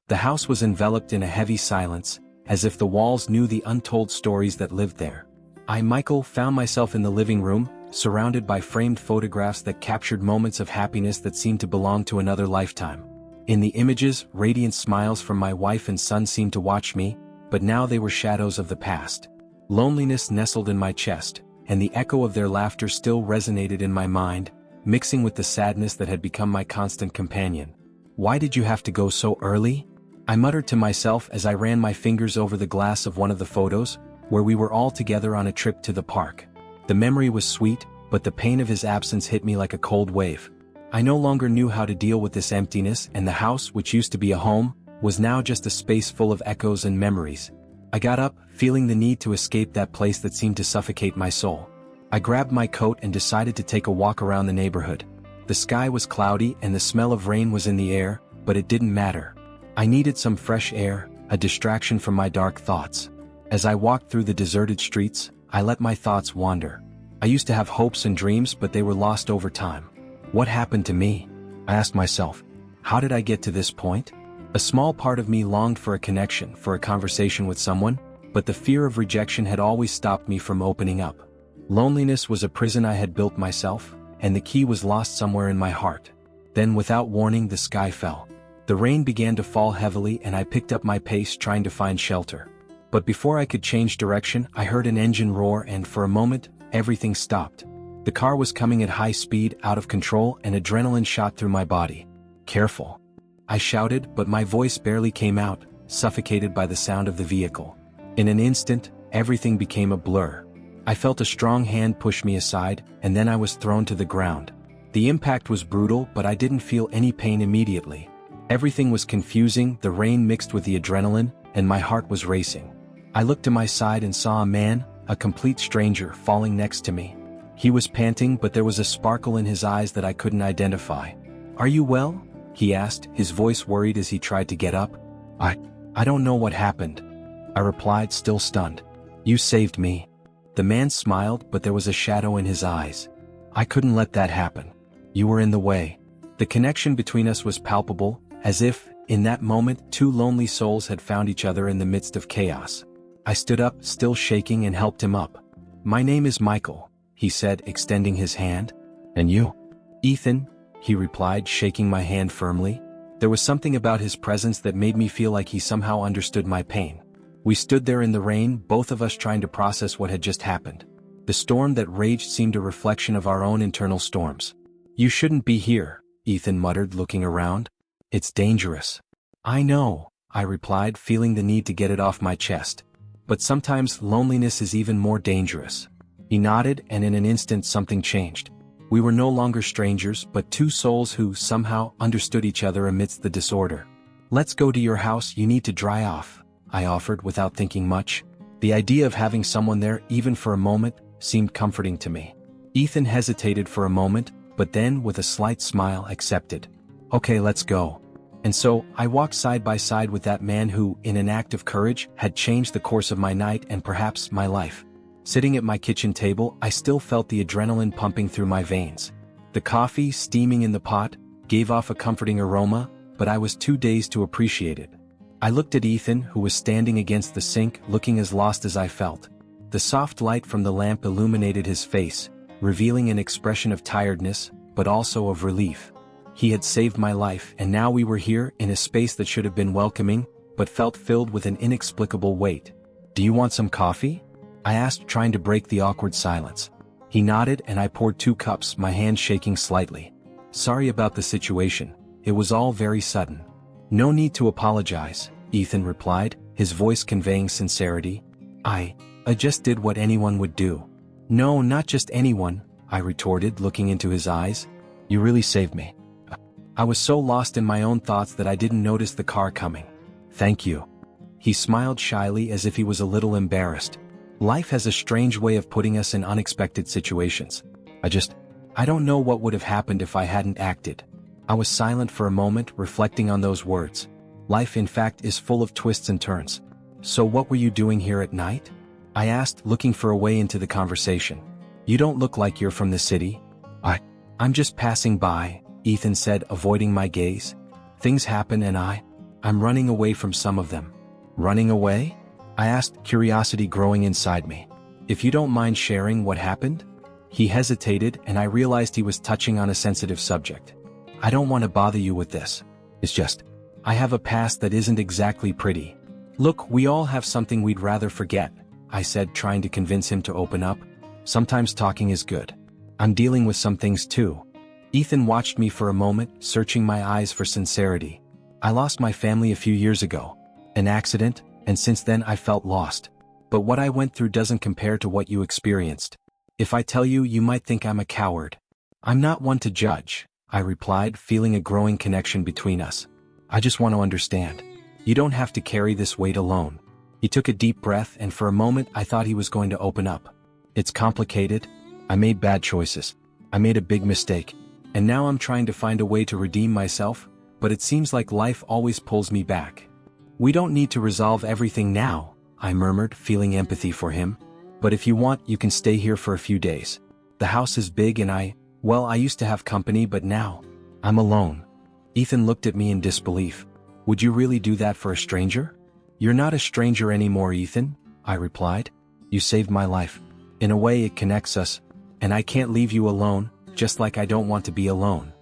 The house was enveloped in a heavy silence, as if the walls knew the untold stories that lived there. I, Michael, found myself in the living room, surrounded by framed photographs that captured moments of happiness that seemed to belong to another lifetime. In the images, radiant smiles from my wife and son seemed to watch me, but now they were shadows of the past. Loneliness nestled in my chest, and the echo of their laughter still resonated in my mind, mixing with the sadness that had become my constant companion. "Why did you have to go so early?" I muttered to myself as I ran my fingers over the glass of one of the photos, where we were all together on a trip to the park. The memory was sweet, but the pain of his absence hit me like a cold wave. I no longer knew how to deal with this emptiness, and the house, which used to be a home, was now just a space full of echoes and memories. I got up, feeling the need to escape that place that seemed to suffocate my soul. I grabbed my coat and decided to take a walk around the neighborhood. The sky was cloudy and the smell of rain was in the air, but it didn't matter. I needed some fresh air, a distraction from my dark thoughts. As I walked through the deserted streets, I let my thoughts wander. I used to have hopes and dreams, but they were lost over time. What happened to me? I asked myself. How did I get to this point? A small part of me longed for a connection, for a conversation with someone, but the fear of rejection had always stopped me from opening up. Loneliness was a prison I had built myself, and the key was lost somewhere in my heart. Then, without warning, the sky fell. The rain began to fall heavily and I picked up my pace trying to find shelter. But before I could change direction, I heard an engine roar and for a moment, everything stopped. The car was coming at high speed, out of control, and adrenaline shot through my body. "Careful!" I shouted, but my voice barely came out, suffocated by the sound of the vehicle. In an instant, everything became a blur. I felt a strong hand push me aside, and then I was thrown to the ground. The impact was brutal, but I didn't feel any pain immediately. Everything was confusing, the rain mixed with the adrenaline, and my heart was racing. I looked to my side and saw a man, a complete stranger, falling next to me. He was panting, but there was a sparkle in his eyes that I couldn't identify. "Are you well?" he asked, his voice worried as he tried to get up. I don't know what happened," I replied, still stunned. "You saved me." The man smiled, but there was a shadow in his eyes. "I couldn't let that happen. You were in the way." The connection between us was palpable, as if, in that moment, two lonely souls had found each other in the midst of chaos. I stood up, still shaking, and helped him up. "My name is Michael," he said, extending his hand. "And you?" "Ethan," he replied, shaking my hand firmly. There was something about his presence that made me feel like he somehow understood my pain. We stood there in the rain, both of us trying to process what had just happened. The storm that raged seemed a reflection of our own internal storms. "You shouldn't be here," Ethan muttered, looking around. "It's dangerous." "I know," I replied, feeling the need to get it off my chest. "But sometimes loneliness is even more dangerous." He nodded, and in an instant something changed. We were no longer strangers, but two souls who somehow understood each other amidst the disorder. "Let's go to your house, you need to dry off," I offered without thinking much. The idea of having someone there, even for a moment, seemed comforting to me. Ethan hesitated for a moment, but then, with a slight smile, accepted. "Okay, let's go." And so, I walked side by side with that man who, in an act of courage, had changed the course of my night and perhaps my life. Sitting at my kitchen table, I still felt the adrenaline pumping through my veins. The coffee, steaming in the pot, gave off a comforting aroma, but I was too dazed to appreciate it. I looked at Ethan, who was standing against the sink, looking as lost as I felt. The soft light from the lamp illuminated his face, revealing an expression of tiredness, but also of relief. He had saved my life, and now we were here, in a space that should have been welcoming, but felt filled with an inexplicable weight. "Do you want some coffee?" I asked, trying to break the awkward silence. He nodded, and I poured 2 cups, my hand shaking slightly. "Sorry about the situation. It was all very sudden." "No need to apologize," Ethan replied, his voice conveying sincerity. I just did what anyone would do." "No, not just anyone," I retorted, looking into his eyes. "You really saved me." I was so lost in my own thoughts that I didn't notice the car coming. "Thank you." He smiled shyly, as if he was a little embarrassed. Life has a strange way of putting us in unexpected situations. I don't know what would have happened if I hadn't acted. I was silent for a moment, reflecting on those words. Life, in fact, is full of twists and turns. "So what were you doing here at night?" I asked, looking for a way into the conversation. "You don't look like you're from the city." I'm just passing by," Ethan said, avoiding my gaze. "Things happen and I I'm running away from some of them. Running away? I asked, curiosity growing inside me. If you don't mind sharing what happened? He hesitated, and I realized he was touching on a sensitive subject. I don't want to bother you with this. It's just, I have a past that isn't exactly pretty. Look, we all have something we'd rather forget, I said, trying to convince him to open up. Sometimes talking is good. I'm dealing with some things too. Ethan watched me for a moment, searching my eyes for sincerity. I lost my family a few years ago. An accident, and since then I felt lost. But what I went through doesn't compare to what you experienced. If I tell you, you might think I'm a coward. I'm not one to judge, I replied, feeling a growing connection between us. I just want to understand. You don't have to carry this weight alone. He took a deep breath, and for a moment I thought he was going to open up. It's complicated. I made bad choices. I made a big mistake. And now I'm trying to find a way to redeem myself, but it seems like life always pulls me back. We don't need to resolve everything now, I murmured, feeling empathy for him. But if you want, you can stay here for a few days. The house is big and I used to have company, but now I'm alone. Ethan looked at me in disbelief. Would you really do that for a stranger? You're not a stranger anymore, Ethan, I replied. You saved my life. In a way, it connects us, and I can't leave you alone, just like I don't want to be alone.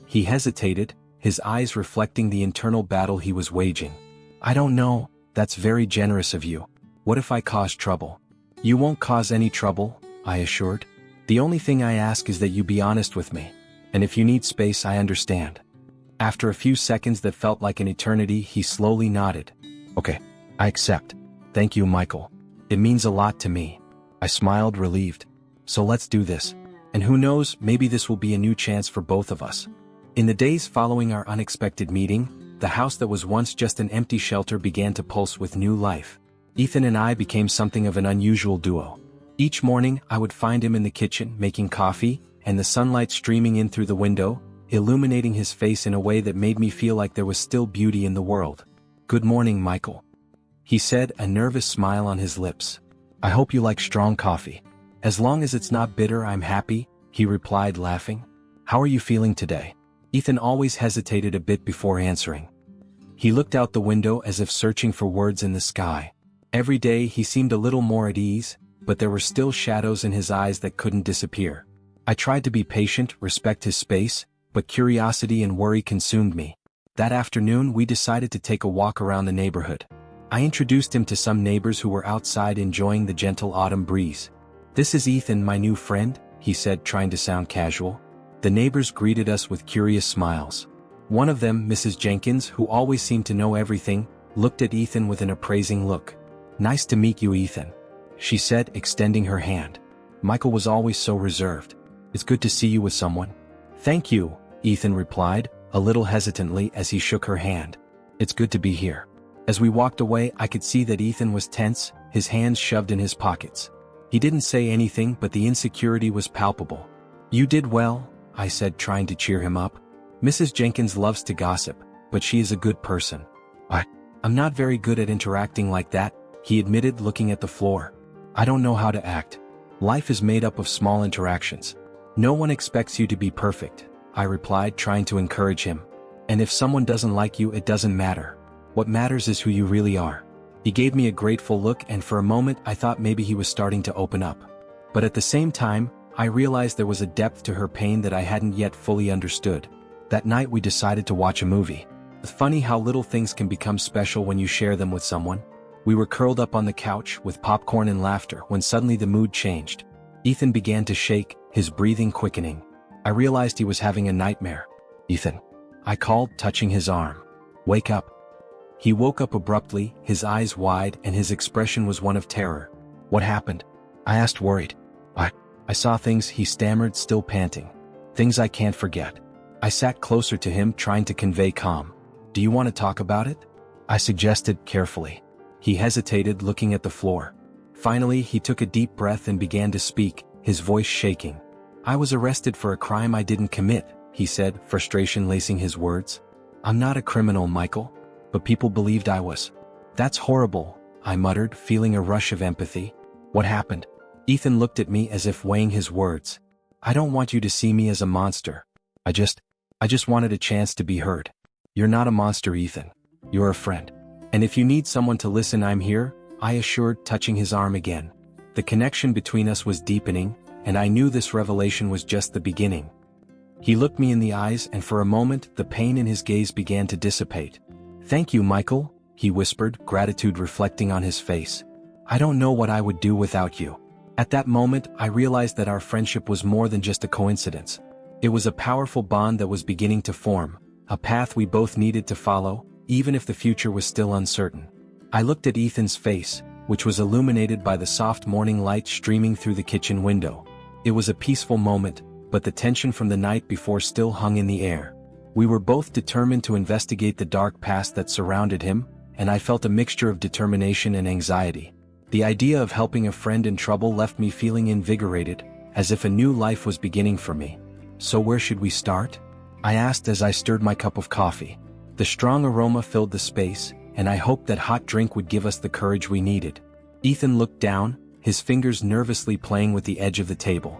He hesitated, his eyes reflecting the internal battle he was waging. I don't know, that's very generous of you. What if I cause trouble? You won't cause any trouble, I assured. The only thing I ask is that you be honest with me. And if you need space, I understand. After a few seconds that felt like an eternity, he slowly nodded. Okay, I accept. Thank you, Michael. It means a lot to me. I smiled, relieved. So let's do this. And who knows, maybe this will be a new chance for both of us. In the days following our unexpected meeting, the house that was once just an empty shelter began to pulse with new life. Ethan and I became something of an unusual duo. Each morning, I would find him in the kitchen making coffee, and the sunlight streaming in through the window, illuminating his face in a way that made me feel like there was still beauty in the world. Good morning, Michael, he said, a nervous smile on his lips. I hope you like strong coffee. As long as it's not bitter, I'm happy, he replied, laughing. How are you feeling today? Ethan always hesitated a bit before answering. He looked out the window as if searching for words in the sky. Every day he seemed a little more at ease, but there were still shadows in his eyes that couldn't disappear. I tried to be patient, respect his space, but curiosity and worry consumed me. That afternoon we decided to take a walk around the neighborhood. I introduced him to some neighbors who were outside enjoying the gentle autumn breeze. This is Ethan, my new friend, he said, trying to sound casual. The neighbors greeted us with curious smiles. One of them, Mrs. Jenkins, who always seemed to know everything, looked at Ethan with an appraising look. Nice to meet you, Ethan, she said, extending her hand. Michael was always so reserved. It's good to see you with someone. Thank you, Ethan replied, a little hesitantly as he shook her hand. It's good to be here. As we walked away, I could see that Ethan was tense, his hands shoved in his pockets. He didn't say anything, but the insecurity was palpable. You did well, I said, trying to cheer him up. Mrs. Jenkins loves to gossip, but she is a good person. I'm not very good at interacting like that, he admitted, looking at the floor. I don't know how to act. Life is made up of small interactions. No one expects you to be perfect, I replied, trying to encourage him. And if someone doesn't like you, it doesn't matter. What matters is who you really are. He gave me a grateful look, and for a moment I thought maybe he was starting to open up. But at the same time, I realized there was a depth to her pain that I hadn't yet fully understood. That night we decided to watch a movie. It's funny how little things can become special when you share them with someone. We were curled up on the couch with popcorn and laughter when suddenly the mood changed. Ethan began to shake, his breathing quickening. I realized he was having a nightmare. Ethan, I called, touching his arm. Wake up. He woke up abruptly, his eyes wide, and his expression was one of terror. What happened? I asked, worried. I saw things, he stammered, still panting. Things I can't forget. I sat closer to him, trying to convey calm. Do you want to talk about it? I suggested, carefully. He hesitated, looking at the floor. Finally, he took a deep breath and began to speak, his voice shaking. I was arrested for a crime I didn't commit, he said, frustration lacing his words. I'm not a criminal, Michael. But people believed I was. That's horrible, I muttered, feeling a rush of empathy. What happened? Ethan looked at me as if weighing his words. I don't want you to see me as a monster. I just wanted a chance to be heard. You're not a monster, Ethan. You're a friend. And if you need someone to listen, I'm here, I assured, touching his arm again. The connection between us was deepening, and I knew this revelation was just the beginning. He looked me in the eyes, and for a moment, the pain in his gaze began to dissipate. "Thank you, Michael," he whispered, gratitude reflecting on his face. "I don't know what I would do without you." At that moment, I realized that our friendship was more than just a coincidence. It was a powerful bond that was beginning to form, a path we both needed to follow, even if the future was still uncertain. I looked at Ethan's face, which was illuminated by the soft morning light streaming through the kitchen window. It was a peaceful moment, but the tension from the night before still hung in the air. We were both determined to investigate the dark past that surrounded him, and I felt a mixture of determination and anxiety. The idea of helping a friend in trouble left me feeling invigorated, as if a new life was beginning for me. "So where should we start?" I asked as I stirred my cup of coffee. The strong aroma filled the space, and I hoped that hot drink would give us the courage we needed. Ethan looked down, his fingers nervously playing with the edge of the table.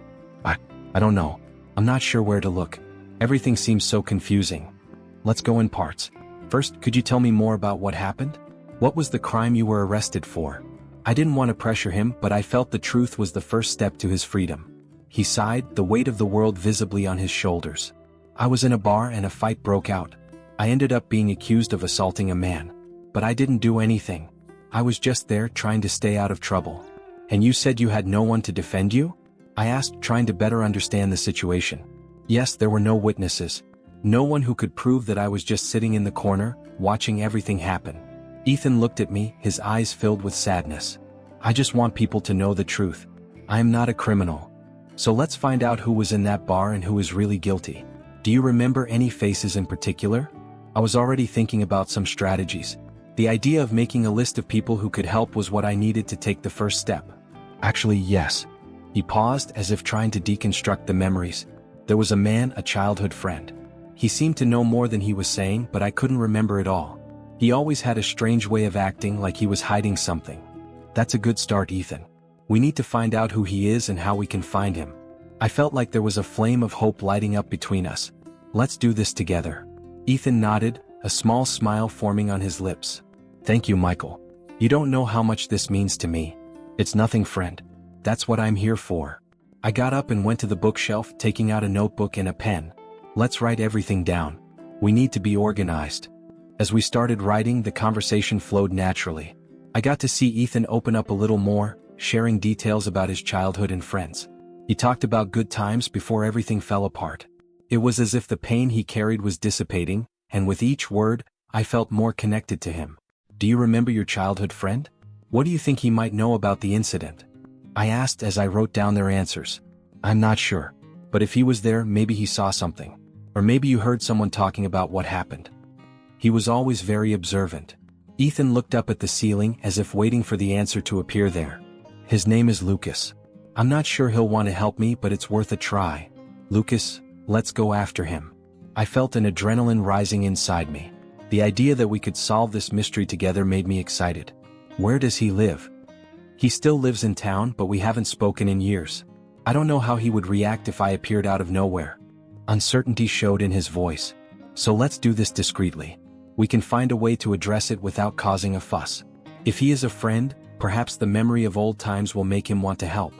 I don't know. I'm not sure where to look. Everything seems so confusing. Let's go in parts. First, could you tell me more about what happened? What was the crime you were arrested for? I didn't want to pressure him, but I felt the truth was the first step to his freedom. He sighed, the weight of the world visibly on his shoulders. I was in a bar and a fight broke out. I ended up being accused of assaulting a man. But I didn't do anything. I was just there trying to stay out of trouble. And you said you had no one to defend you? I asked, trying to better understand the situation. Yes, there were no witnesses. No one who could prove that I was just sitting in the corner, watching everything happen. Ethan looked at me, his eyes filled with sadness. I just want people to know the truth. I am not a criminal. So let's find out who was in that bar and who is really guilty. Do you remember any faces in particular? I was already thinking about some strategies. The idea of making a list of people who could help was what I needed to take the first step. Actually, yes. He paused as if trying to deconstruct the memories. There was a man, a childhood friend. He seemed to know more than he was saying, but I couldn't remember it all. He always had a strange way of acting, like he was hiding something. That's a good start, Ethan. We need to find out who he is and how we can find him. I felt like there was a flame of hope lighting up between us. Let's do this together. Ethan nodded, a small smile forming on his lips. Thank you, Michael. You don't know how much this means to me. It's nothing, friend. That's what I'm here for. I got up and went to the bookshelf, taking out a notebook and a pen. Let's write everything down. We need to be organized. As we started writing, the conversation flowed naturally. I got to see Ethan open up a little more, sharing details about his childhood and friends. He talked about good times before everything fell apart. It was as if the pain he carried was dissipating, and with each word, I felt more connected to him. Do you remember your childhood friend? What do you think he might know about the incident? I asked as I wrote down their answers. I'm not sure. But if he was there, maybe he saw something. Or maybe you heard someone talking about what happened. He was always very observant. Ethan looked up at the ceiling as if waiting for the answer to appear there. His name is Lucas. I'm not sure he'll want to help me, but it's worth a try. Lucas, let's go after him. I felt an adrenaline rising inside me. The idea that we could solve this mystery together made me excited. Where does he live? He still lives in town, but we haven't spoken in years. I don't know how he would react if I appeared out of nowhere. Uncertainty showed in his voice. So let's do this discreetly. We can find a way to address it without causing a fuss. If he is a friend, perhaps the memory of old times will make him want to help.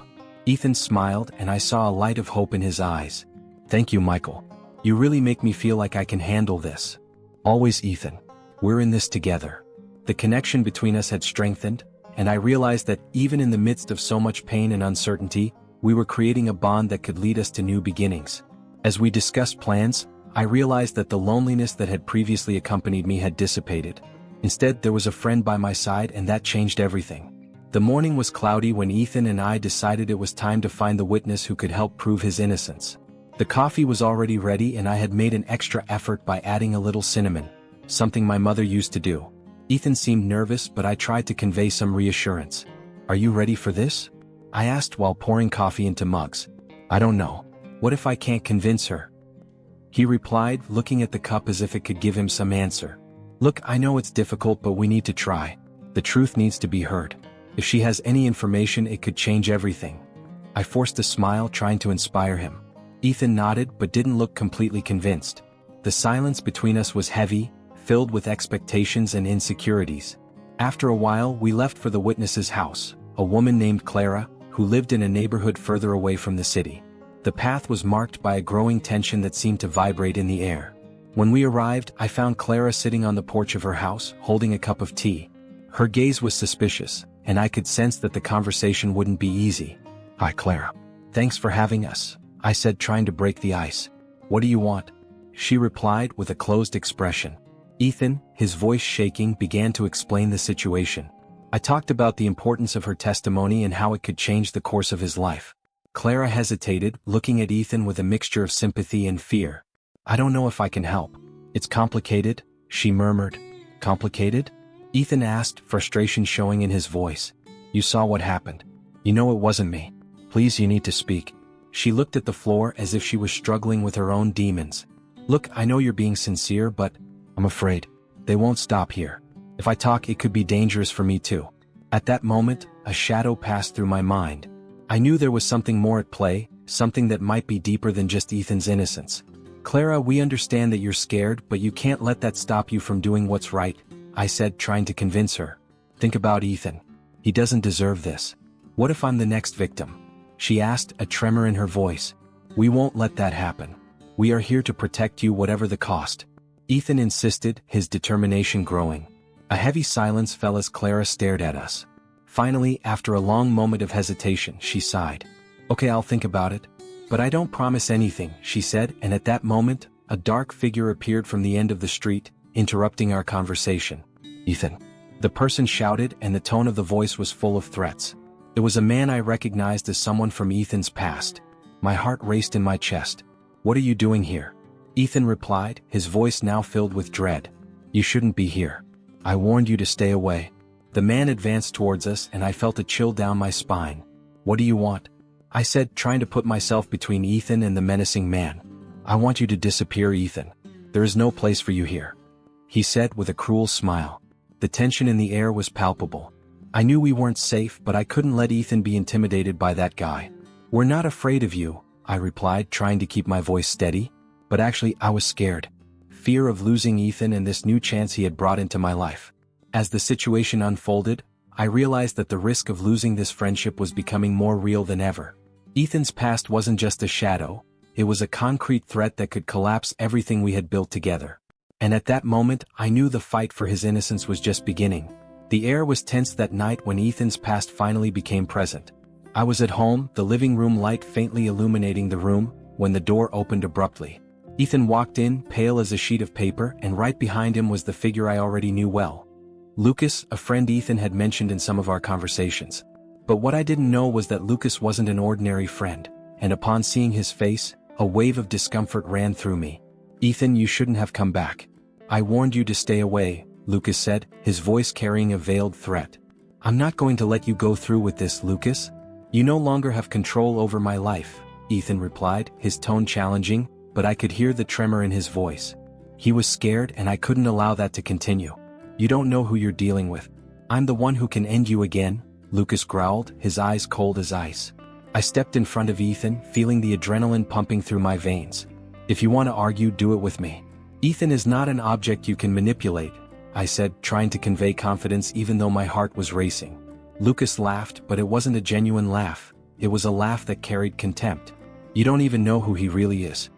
Ethan smiled, and I saw a light of hope in his eyes. Thank you, Michael. You really make me feel like I can handle this. Always, Ethan. We're in this together. The connection between us had strengthened, and I realized that even in the midst of so much pain and uncertainty, we were creating a bond that could lead us to new beginnings. As we discussed plans, I realized that the loneliness that had previously accompanied me had dissipated. Instead, there was a friend by my side, and that changed everything. The morning was cloudy when Ethan and I decided it was time to find the witness who could help prove his innocence. The coffee was already ready, and I had made an extra effort by adding a little cinnamon, something my mother used to do. Ethan seemed nervous, but I tried to convey some reassurance. Are you ready for this? I asked while pouring coffee into mugs. I don't know. What if I can't convince her? He replied, looking at the cup as if it could give him some answer. Look, I know it's difficult, but we need to try. The truth needs to be heard. If she has any information, it could change everything. I forced a smile, trying to inspire him. Ethan nodded, but didn't look completely convinced. The silence between us was heavy, filled with expectations and insecurities. After a while, we left for the witness's house, a woman named Clara, who lived in a neighborhood further away from the city. The path was marked by a growing tension that seemed to vibrate in the air. When we arrived, I found Clara sitting on the porch of her house, holding a cup of tea. Her gaze was suspicious, and I could sense that the conversation wouldn't be easy. "Hi, Clara. Thanks for having us," I said, trying to break the ice. "What do you want?" She replied with a closed expression. Ethan, his voice shaking, began to explain the situation. I talked about the importance of her testimony and how it could change the course of his life. Clara hesitated, looking at Ethan with a mixture of sympathy and fear. "I don't know if I can help. It's complicated," she murmured. "Complicated?" Ethan asked, frustration showing in his voice. "You saw what happened. You know it wasn't me. Please, you need to speak." She looked at the floor as if she was struggling with her own demons. "Look, I know you're being sincere, but I'm afraid they won't stop here. If I talk, it could be dangerous for me too." At that moment, a shadow passed through my mind. I knew there was something more at play, something that might be deeper than just Ethan's innocence. "Clara, we understand that you're scared, but you can't let that stop you from doing what's right," I said, trying to convince her. "Think about Ethan. He doesn't deserve this. What if I'm the next victim?" She asked, a tremor in her voice. "We won't let that happen. We are here to protect you whatever the cost." Ethan insisted, his determination growing. A heavy silence fell as Clara stared at us. Finally, after a long moment of hesitation, she sighed. "Okay, I'll think about it. But I don't promise anything," she said, and at that moment, a dark figure appeared from the end of the street, interrupting our conversation. "Ethan!" The person shouted, and the tone of the voice was full of threats. It was a man I recognized as someone from Ethan's past. My heart raced in my chest. "What are you doing here?" Ethan replied, his voice now filled with dread. "You shouldn't be here. I warned you to stay away." The man advanced towards us, and I felt a chill down my spine. "What do you want?" I said, trying to put myself between Ethan and the menacing man. "I want you to disappear, Ethan. There is no place for you here," he said with a cruel smile. The tension in the air was palpable. I knew we weren't safe, but I couldn't let Ethan be intimidated by that guy. "We're not afraid of you," I replied, trying to keep my voice steady. But actually, I was scared. Fear of losing Ethan and this new chance he had brought into my life. As the situation unfolded, I realized that the risk of losing this friendship was becoming more real than ever. Ethan's past wasn't just a shadow, it was a concrete threat that could collapse everything we had built together. And at that moment, I knew the fight for his innocence was just beginning. The air was tense that night when Ethan's past finally became present. I was at home, the living room light faintly illuminating the room, when the door opened abruptly. Ethan walked in, pale as a sheet of paper, and right behind him was the figure I already knew well. Lucas, a friend Ethan had mentioned in some of our conversations. But what I didn't know was that Lucas wasn't an ordinary friend, and upon seeing his face, a wave of discomfort ran through me. "Ethan, you shouldn't have come back. I warned you to stay away," Lucas said, his voice carrying a veiled threat. "I'm not going to let you go through with this, Lucas. You no longer have control over my life," Ethan replied, his tone challenging, but I could hear the tremor in his voice. He was scared, and I couldn't allow that to continue. "You don't know who you're dealing with. I'm the one who can end you again," Lucas growled, his eyes cold as ice. I stepped in front of Ethan, feeling the adrenaline pumping through my veins. "If you want to argue, do it with me. Ethan is not an object you can manipulate," I said, trying to convey confidence even though my heart was racing. Lucas laughed, but it wasn't a genuine laugh. It was a laugh that carried contempt. "You don't even know who he really is.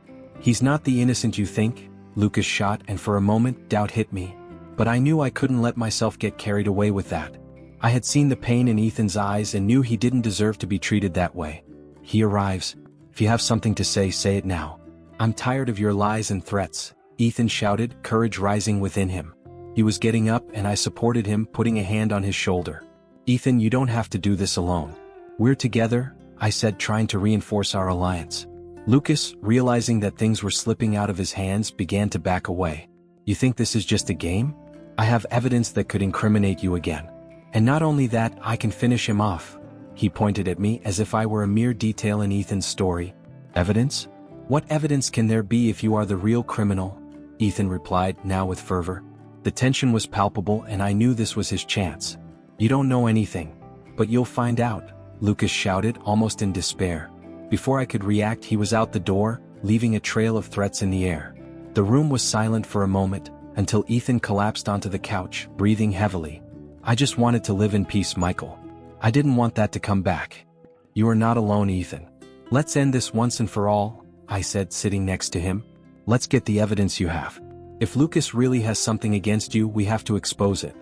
He's not the innocent you think," Lucas shot, and for a moment, doubt hit me. But I knew I couldn't let myself get carried away with that. I had seen the pain in Ethan's eyes and knew he didn't deserve to be treated that way. "He arrives. If you have something to say it now." "I'm tired of your lies and threats," Ethan shouted, courage rising within him. He was getting up, and I supported him, putting a hand on his shoulder. "Ethan, you don't have to do this alone. We're together," I said, trying to reinforce our alliance. Lucas, realizing that things were slipping out of his hands, began to back away. "You think this is just a game? I have evidence that could incriminate you again. And not only that, I can finish him off." He pointed at me as if I were a mere detail in Ethan's story. "Evidence? What evidence can there be if you are the real criminal?" Ethan replied, now with fervor. The tension was palpable, and I knew this was his chance. "You don't know anything. But you'll find out," Lucas shouted, almost in despair. Before I could react, he was out the door, leaving a trail of threats in the air. The room was silent for a moment, until Ethan collapsed onto the couch, breathing heavily. I just wanted to live in peace, Michael. I didn't want that to come back. You are not alone, Ethan. Let's end this once and for all, I said, sitting next to him. Let's get the evidence you have. If Lucas really has something against you, we have to expose it.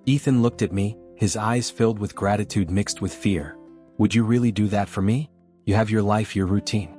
Ethan looked at me, his eyes filled with gratitude mixed with fear. Would you really do that for me? You have your life, your routine.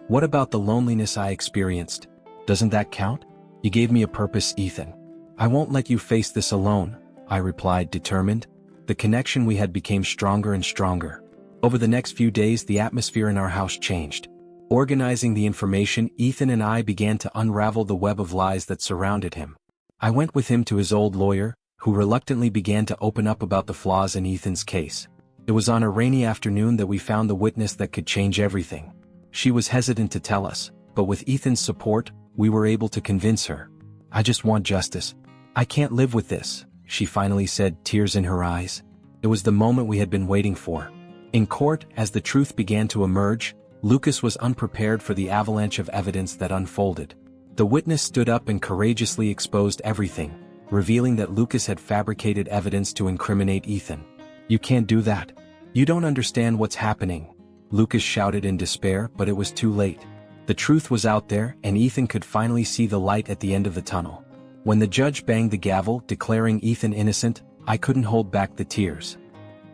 What about the loneliness I experienced? Doesn't that count? You gave me a purpose, Ethan. I won't let you face this alone, I replied, determined. The connection we had became stronger and stronger. Over the next few days, the atmosphere in our house changed. Organizing the information, Ethan and I began to unravel the web of lies that surrounded him. I went with him to his old lawyer, who reluctantly began to open up about the flaws in Ethan's case. It was on a rainy afternoon that we found the witness that could change everything. She was hesitant to tell us, but with Ethan's support, we were able to convince her. I just want justice. I can't live with this, she finally said, tears in her eyes. It was the moment we had been waiting for. In court, as the truth began to emerge, Lucas was unprepared for the avalanche of evidence that unfolded. The witness stood up and courageously exposed everything, revealing that Lucas had fabricated evidence to incriminate Ethan. You can't do that. You don't understand what's happening, Lucas shouted in despair, but it was too late. The truth was out there, and Ethan could finally see the light at the end of the tunnel. When the judge banged the gavel, declaring Ethan innocent, I couldn't hold back the tears.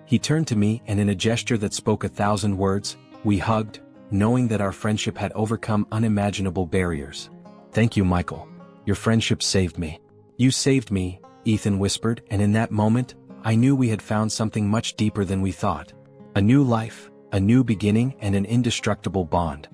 He turned to me, and in a gesture that spoke 1,000 words, we hugged, knowing that our friendship had overcome unimaginable barriers. Thank you, Michael. Your friendship saved me. You saved me, Ethan whispered, and in that moment, I knew we had found something much deeper than we thought. A new life, a new beginning, and an indestructible bond.